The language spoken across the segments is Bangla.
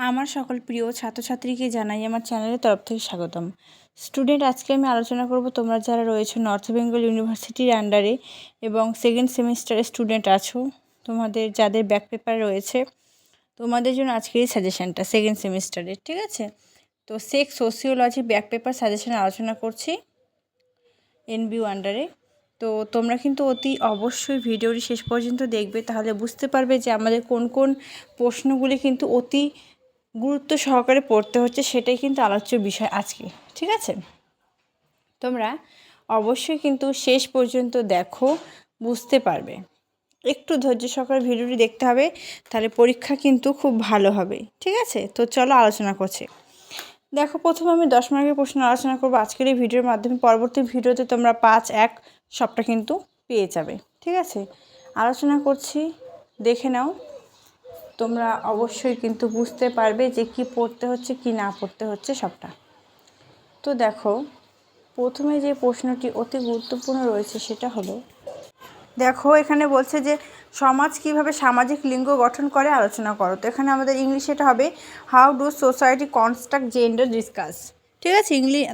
আমার সকল প্রিয় ছাত্রছাত্রীকে জানাই আমার চ্যানেলের তরফ থেকে স্বাগতম। স্টুডেন্ট, আজকে আমি আলোচনা করব তোমরা যারা রয়েছে নর্থ বেঙ্গল ইউনিভার্সিটির আন্ডারে এবং সেকেন্ড সেমিস্টারের স্টুডেন্ট আছো, তোমাদের যাদের ব্যাক পেপার রয়েছে, তোমাদের জন্য আজকের এই সাজেশানটা সেকেন্ড সেমিস্টারের, ঠিক আছে? তো সোশিওলজি ব্যাক পেপার সাজেশান আলোচনা করছি NBU আন্ডারে। তো তোমরা কিন্তু অতি অবশ্যই ভিডিওটি শেষ পর্যন্ত দেখবে, তাহলে বুঝতে পারবে যে আমাদের কোন কোন প্রশ্নগুলি কিন্তু অতি গুরুত্ব সহকারে পড়তে হচ্ছে, সেটাই কিন্তু আলোচ্য বিষয় আজকে, ঠিক আছে? তোমরা অবশ্যই কিন্তু শেষ পর্যন্ত দেখো, বুঝতে পারবে। একটু ধৈর্য সহকারে ভিডিওটি দেখতে হবে, তাহলে পরীক্ষা কিন্তু খুব ভালো হবে, ঠিক আছে? তো চলো আলোচনা করছি। দেখো, প্রথমে আমি 10 মার্কের প্রশ্ন আলোচনা করবো আজকের এই ভিডিওর মাধ্যমে। পরবর্তী ভিডিওতে তোমরা 5, 1 সবটা কিন্তু পেয়ে যাবে, ঠিক আছে? আলোচনা করছি, দেখে নাও। তোমরা অবশ্যই কিন্তু বুঝতে পারবে যে কি পড়তে হচ্ছে কি না পড়তে হচ্ছে সবটা। তো দেখো, প্রথমে যে প্রশ্নটি অতি গুরুত্বপূর্ণ রয়েছে সেটা হলো, দেখো এখানে বলছে যে সমাজ কিভাবে সামাজিক লিঙ্গ গঠন করে আলোচনা করো। তো এখানে আমাদের ইংলিশে এটা হবে how do society construct gender discuss, ঠিক আছে?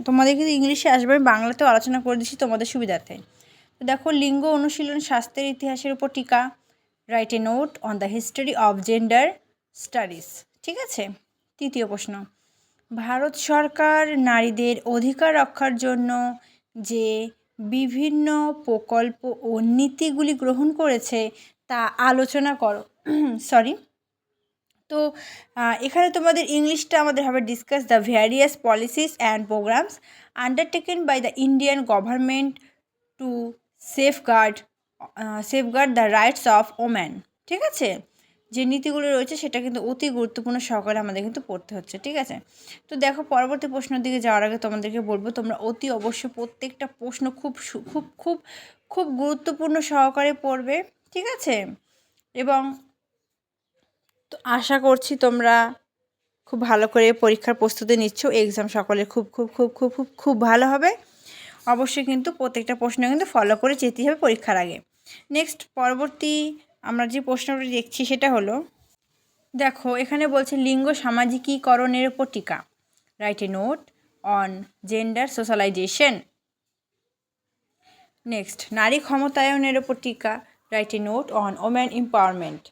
তোমাদের কিন্তু ইংলিশে আসবে, আমি বাংলাতেও আলোচনা করে দিচ্ছি তোমাদের সুবিধাতে। তো দেখো, লিঙ্গ অনুশীলন স্বাস্থ্যের ইতিহাসের উপর টিকা, write a note on the history of gender studies, ঠিক আছে? তৃতীয় প্রশ্ন, ভারত সরকার নারীদের অধিকার রক্ষার জন্য যে বিভিন্ন প্রকল্প ও নীতিগুলি গ্রহণ করেছে তা আলোচনা করো। সরি, তো এখানে তোমাদের ইংলিশটা আমাদের হবে discuss the various policies and programs undertaken by the Indian government to safeguard the rights of woman, ঠিক আছে? যে নীতিগুলো রয়েছে সেটা কিন্তু অতি গুরুত্বপূর্ণ সহকারে আমাদের কিন্তু পড়তে হচ্ছে, ঠিক আছে? তো দেখো, পরবর্তী প্রশ্নের দিকে যাওয়ার আগে তোমাদেরকে বলবো তোমরা অতি অবশ্যই প্রত্যেকটা প্রশ্ন খুব খুব খুব খুব গুরুত্বপূর্ণ সহকারে পড়বে, ঠিক আছে? এবং তো আশা করছি তোমরা খুব ভালো করে পরীক্ষার প্রস্তুতি নিচ্ছ, এক্সাম সকলের খুব খুব খুব খুব খুব খুব ভালো হবে। অবশ্যই কিন্তু প্রত্যেকটা প্রশ্ন কিন্তু ফলো করে যেতেই হবে পরীক্ষার আগে। নেক্সট, পরবর্তী আমরা যে প্রশ্নটি দেখছি সেটা হলো, দেখো এখানে বলছে লিঙ্গ সামাজিকীকরণের উপর টিকা, write a note on gender socialisation. Next, নারী ক্ষমতায়নের উপর টিকা, write a note on women empowerment.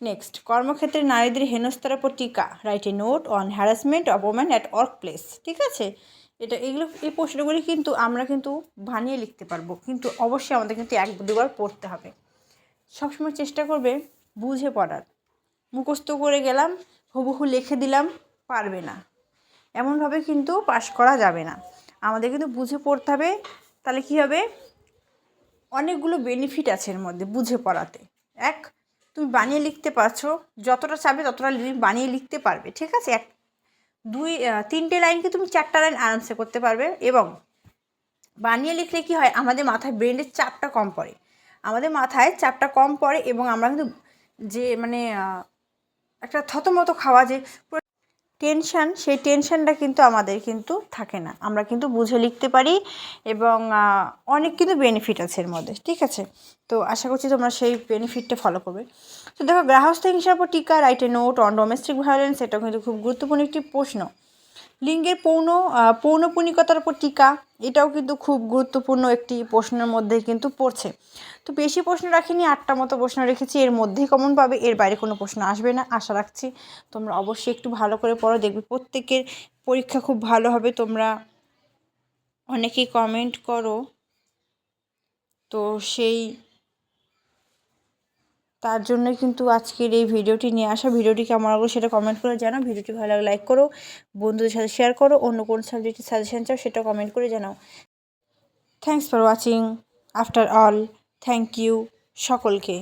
Next, কর্মক্ষেত্রে নারীদের হেনস্থার উপর টিকা, write a note on harassment of women at work place, ঠিক আছে? এই প্রশ্নগুলি কিন্তু আমরা কিন্তু বানিয়ে লিখতে পারবো, কিন্তু অবশ্যই আমাদের কিন্তু 1-2বার পড়তে হবে। সবসময় চেষ্টা করবে বুঝে পড়ার। মুখস্থ করে গেলাম, হুবহু লিখে দিলাম, পারবে না, এমনভাবে কিন্তু পাশ করা যাবে না। আমাদের কিন্তু বুঝে পড়তে হবে, তাহলে কী হবে, অনেকগুলো বেনিফিট আছে এর মধ্যে বুঝে পড়াতে। তুমি বানিয়ে লিখতে পারছো, যতটা চাবে ততটা বানিয়ে লিখতে পারবে, ঠিক আছে? 3টে লাইনকে তুমি 4টা লাইন আরামসে করতে পারবে। এবং বানিয়ে লিখলে কি হয়, আমাদের মাথায় ব্রেনের চাপটা কম পড়ে, এবং আমরা কিন্তু যে একটা থতমতো খাওয়া যে টেনশান, সেই টেনশানটা কিন্তু আমাদের কিন্তু থাকে না, আমরা কিন্তু বুঝে লিখতে পারি এবং অনেক কিন্তু বেনিফিট আছে এর মধ্যে, ঠিক আছে? তো আশা করছি তোমরা সেই বেনিফিটটা ফলো করবে। তো দেখো, গার্হস্থ্য হিংসার উপর টিকা, write a note on domestic violence, এটাও কিন্তু খুব গুরুত্বপূর্ণ একটি প্রশ্ন। লিঙ্গের পৌনপুনিকতার উপর টিকা, এটাও কিন্তু খুব গুরুত্বপূর্ণ একটি প্রশ্নের মধ্যে কিন্তু পড়ছে। তো বেশি প্রশ্ন রাখিনি, 8টা মতো প্রশ্ন রেখেছি, এর মধ্যেই কমন পাবে, এর বাইরে কোনো প্রশ্ন আসবে না আশা রাখছি। তোমরা অবশ্যই একটু ভালো করে পড়ো, দেখবে প্রত্যেকের পরীক্ষা খুব ভালো হবে। তোমরা অনেকেই কমেন্ট করো, তো তার জন্যই কিন্তু আজকের এই ভিডিওটি নিয়ে আসা। ভিডিওটি কেমন লাগলো সেটা কমেন্ট করে জানাও, ভিডিওটি ভালো লাগলে লাইক করো, বন্ধুদের সাথে শেয়ার করো, অন্য কোন সাবজেক্টের সাজেশন চাও সেটা কমেন্ট করে জানাও। Thanks for watching after all, thank you সকলকে।